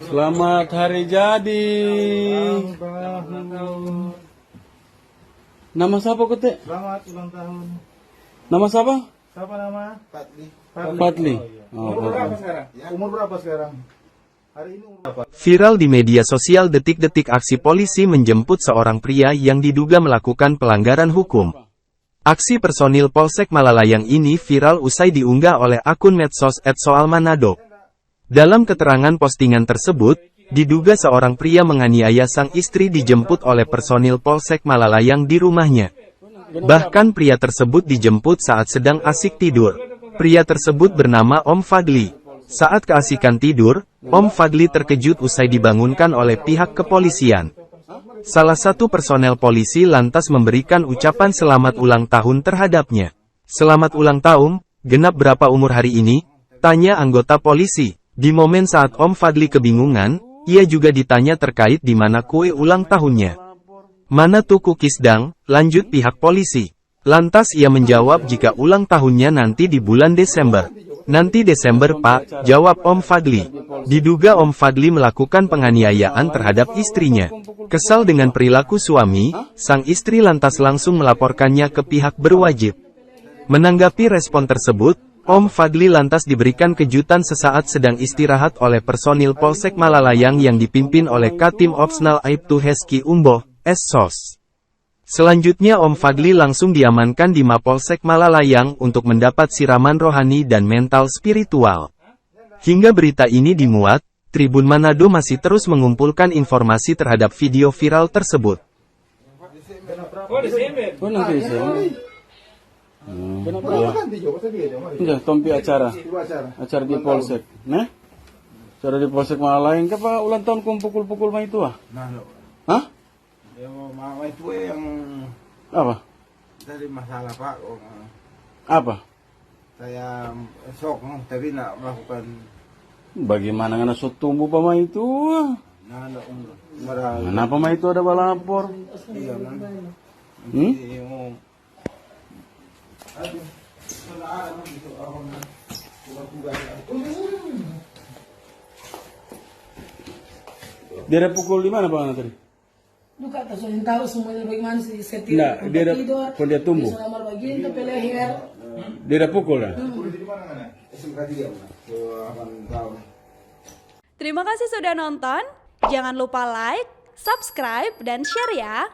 Selamat hari jadi. Nama siapa Kote? Selamat ulang tahun. Nama siapa? Siapa nama? Fadli. Fatli. Umur berapa sekarang? Umur berapa sekarang? Hari ini umur berapa? Viral di media sosial detik-detik aksi polisi menjemput seorang pria yang diduga melakukan pelanggaran hukum. Aksi personil Polsek Malalayang ini viral usai diunggah oleh akun medsos @soalmanado. Dalam keterangan postingan tersebut, diduga seorang pria menganiaya sang istri dijemput oleh personil Polsek Malalayang di rumahnya. Bahkan pria tersebut dijemput saat sedang asik tidur. Pria tersebut bernama Om Fadli. Saat keasikan tidur, Om Fadli terkejut usai dibangunkan oleh pihak kepolisian. Salah satu personel polisi lantas memberikan ucapan selamat ulang tahun terhadapnya. "Selamat ulang tahun, genap berapa umur hari ini?" tanya anggota polisi. Di momen saat Om Fadli kebingungan, ia juga ditanya terkait di mana kue ulang tahunnya. "Mana tuh kukis dang?" lanjut pihak polisi. Lantas ia menjawab jika ulang tahunnya nanti di bulan Desember. "Nanti Desember Pak," jawab Om Fadli. Diduga Om Fadli melakukan penganiayaan terhadap istrinya. Kesal dengan perilaku suami, sang istri lantas langsung melaporkannya ke pihak berwajib. Menanggapi respon tersebut, Om Fadli lantas diberikan kejutan sesaat sedang istirahat oleh personil Polsek Malalayang yang dipimpin oleh Katim Opsnal Aibtu Heski Umboh, SSOS. Selanjutnya Om Fadli langsung diamankan di Mapolsek Malalayang untuk mendapat siraman rohani dan mental spiritual. Hingga berita ini dimuat, Tribun Manado masih terus mengumpulkan informasi terhadap video viral tersebut. Oh, nanti Desember. Enggak, tompi acara. Acara di Polsek. Nah? Acara di Polsek Malalayang. Kenapa ulang tahun kumpul-pukul mah itu ah? Hah? Ya mama itu yang Apa? dari masalah Pak. Apa? Saya esok tapi nak melakukan Bagaimana ngana so tumbuh pama itu? Kenapa mah itu ada balapor? Iya man. Dia pukul di mana Bang tadi? Bukan tak soalnya tahu semuanya bagaimana sih setir. Nah, dia tumbuh. Selama bagian ke leher. Dia ada pukul lah. Terima kasih sudah nonton. Jangan lupa like, subscribe, dan share ya.